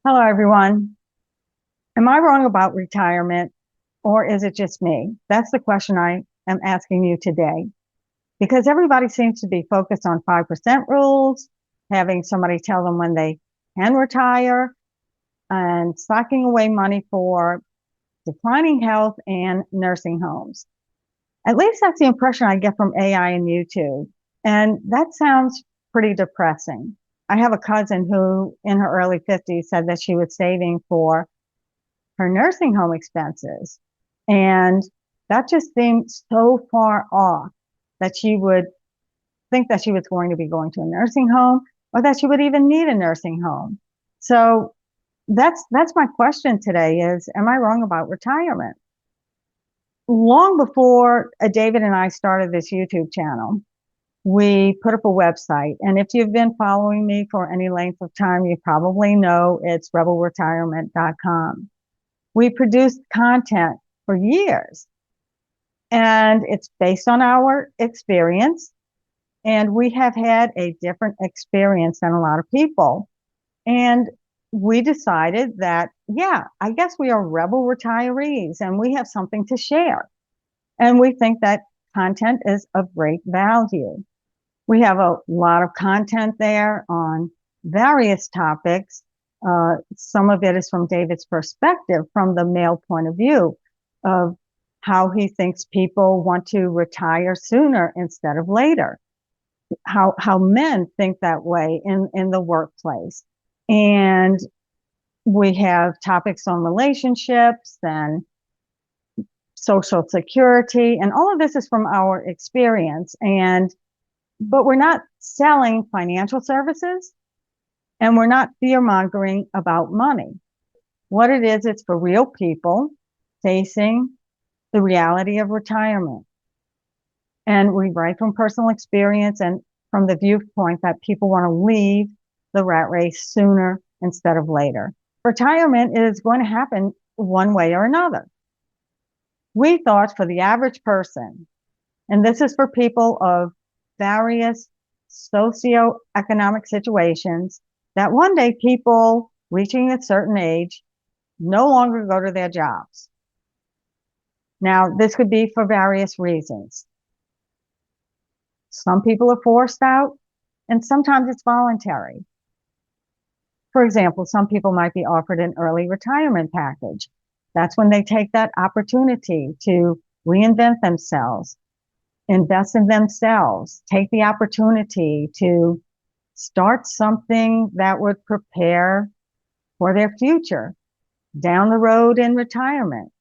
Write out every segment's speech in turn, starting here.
Hello, everyone. Am I wrong about retirement or is it just me? That's the question I am asking you today because everybody seems to be focused on 5% rules, having somebody tell them when they can retire, and stocking away money for declining health and nursing homes. At least that's the impression I get from AI and YouTube. And that sounds pretty depressing. I have a cousin who, in her early 50s, said that she was saving for her nursing home expenses. And that just seemed so far off that she would think that she was going to be going to a nursing home or that she would even need a nursing home. So that's my question today is, am I wrong about retirement? Long before David and I started this YouTube channel, we put up a website. And if you've been following me for any length of time, you probably know it's rebelretirement.com. We produced content for years, and it's based on our experience. And we have had a different experience than a lot of people. And we decided that, yeah, I guess we are rebel retirees and we have something to share. And we think that content is of great value. We have a lot of content there on various topics. Some of it is from David's perspective, from the male point of view of how he thinks people want to retire sooner instead of later, how men think that way in the workplace. And we have topics on relationships and social security, and all of this is from our experience. But we're not selling financial services and we're not fear mongering about money. What it is, it's for real people facing the reality of retirement. And we write from personal experience and from the viewpoint that people want to leave the rat race sooner instead of later. Retirement is going to happen one way or another. We thought for the average person, and this is for people of various socioeconomic situations, that one day people reaching a certain age no longer go to their jobs. Now, this could be for various reasons. Some people are forced out, and sometimes it's voluntary. For example, some people might be offered an early retirement package. That's when they take that opportunity to reinvent themselves, invest in themselves, take the opportunity to start something that would prepare for their future down the road in retirement.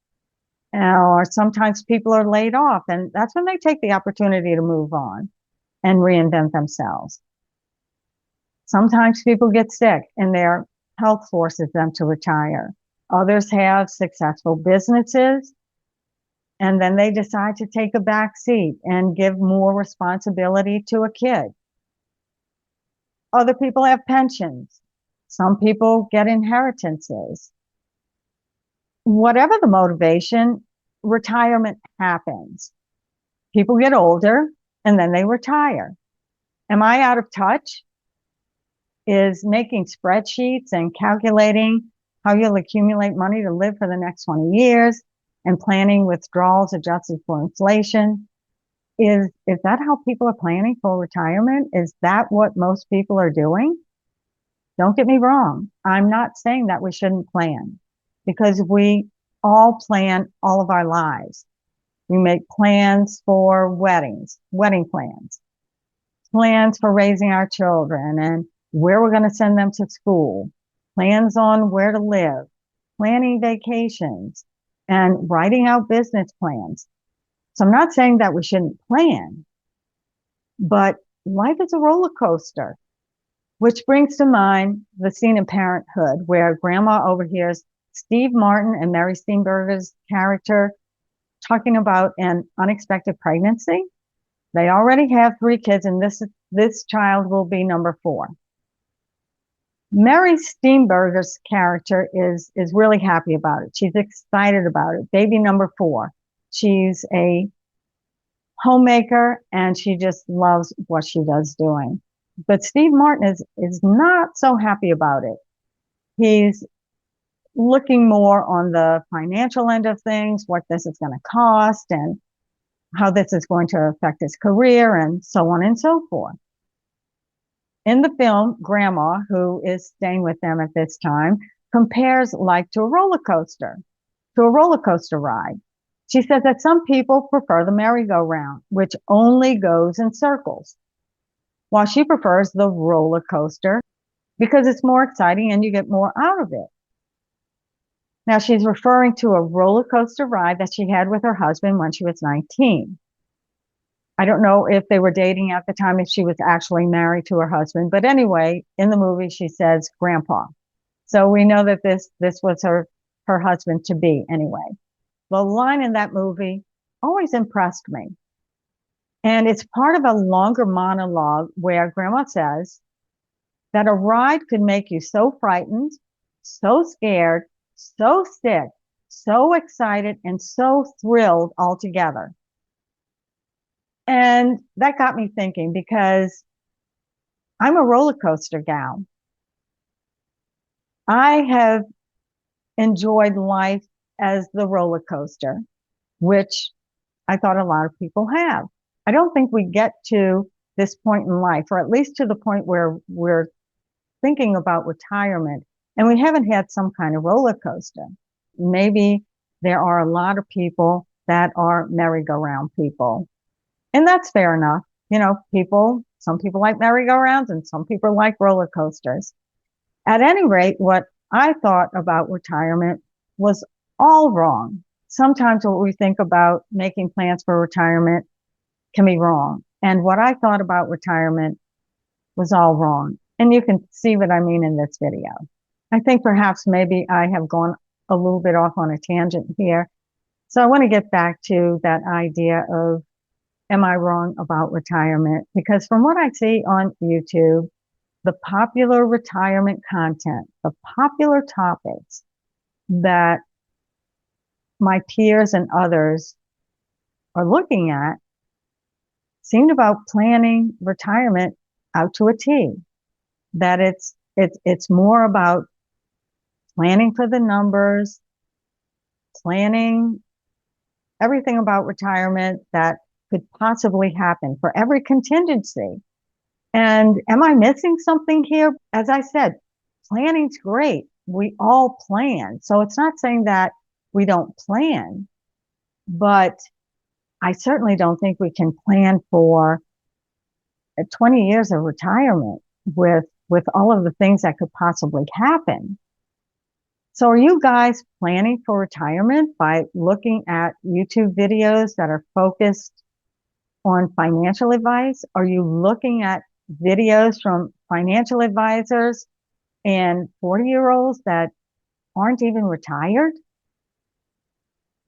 Or sometimes people are laid off, and that's when they take the opportunity to move on and reinvent themselves. Sometimes people get sick and their health forces them to retire. Others have successful businesses and then they decide to take a back seat and give more responsibility to a kid. Other people have pensions. Some people get inheritances. Whatever the motivation, retirement happens. People get older and then they retire. Am I out of touch? Is making spreadsheets and calculating how you'll accumulate money to live for the next 20 years and planning withdrawals adjusted for inflation. Is that how people are planning for retirement? Is that what most people are doing? Don't get me wrong. I'm not saying that we shouldn't plan because we all plan all of our lives. We make plans for weddings, wedding plans, plans for raising our children and where we're going to send them to school, plans on where to live, planning vacations, and writing out business plans. So I'm not saying that we shouldn't plan, but life is a roller coaster, which brings to mind the scene in Parenthood where grandma overhears Steve Martin and Mary Steenburgen's character talking about an unexpected pregnancy. They already have 3 kids and this child will be number 4. Mary Steenburgen's character is really happy about it. She's excited about it. Baby number 4. She's a homemaker and she just loves what she does doing. But Steve Martin is not so happy about it. He's looking more on the financial end of things, what this is going to cost and how this is going to affect his career and so on and so forth. In the film, Grandma, who is staying with them at this time, compares life to a roller coaster, ride. She says that some people prefer the merry-go-round, which only goes in circles, while she prefers the roller coaster because it's more exciting and you get more out of it. Now, she's referring to a roller coaster ride that she had with her husband when she was 19. I don't know if they were dating at the time, if she was actually married to her husband. But anyway, in the movie, she says grandpa. So we know that this was her husband to be anyway. The line in that movie always impressed me. And it's part of a longer monologue where grandma says that a ride could make you so frightened, so scared, so sick, so excited, and so thrilled all together. And that got me thinking because I'm a roller coaster gal. I have enjoyed life as the roller coaster, which I thought a lot of people have. I don't think we get to this point in life, or at least to the point where we're thinking about retirement, and we haven't had some kind of roller coaster. Maybe there are a lot of people that are merry-go-round people. And that's fair enough. You know, some people like merry-go-rounds and some people like roller coasters. At any rate, what I thought about retirement was all wrong. Sometimes what we think about making plans for retirement can be wrong. And what I thought about retirement was all wrong. And you can see what I mean in this video. I think perhaps maybe I have gone a little bit off on a tangent here. So I want to get back to that idea of, am I wrong about retirement? Because from what I see on YouTube, the popular retirement content, the popular topics that my peers and others are looking at seem about planning retirement out to a T. That it's more about planning for the numbers, planning everything about retirement that could possibly happen for every contingency. And am I missing something here? As I said, planning's great. We all plan. So it's not saying that we don't plan, but I certainly don't think we can plan for 20 years of retirement with all of the things that could possibly happen. So are you guys planning for retirement by looking at YouTube videos that are focused on financial advice? Are you looking at videos from financial advisors and 40-year-olds that aren't even retired?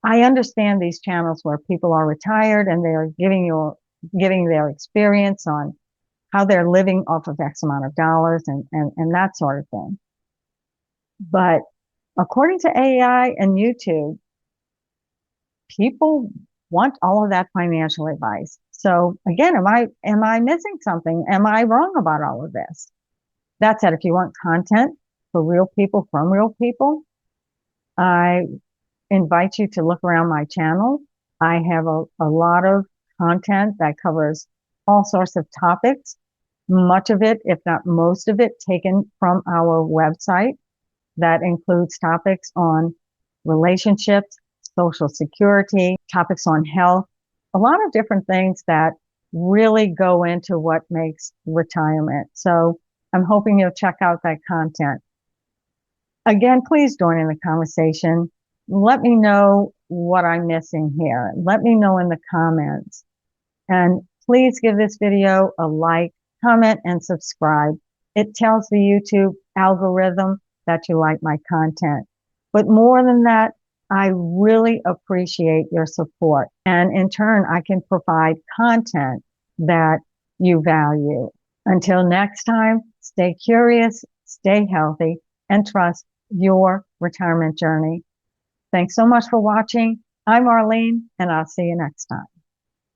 I understand these channels where people are retired and they are giving their experience on how they're living off of X amount of dollars and that sort of thing. But according to AI and YouTube, people want all of that financial advice. So again, am I missing something? Am I wrong about all of this? That said, if you want content for real people from real people, I invite you to look around my channel. I have a lot of content that covers all sorts of topics, much of it, if not most of it, taken from our website. That includes topics on relationships, social security, topics on health, a lot of different things that really go into what makes retirement. So I'm hoping you'll check out that content. Again, please join in the conversation. Let me know what I'm missing here. Let me know in the comments. And please give this video a like, comment, and subscribe. It tells the YouTube algorithm that you like my content. But more than that, I really appreciate your support. And in turn, I can provide content that you value. Until next time, stay curious, stay healthy, and trust your retirement journey. Thanks so much for watching. I'm Arlene, and I'll see you next time.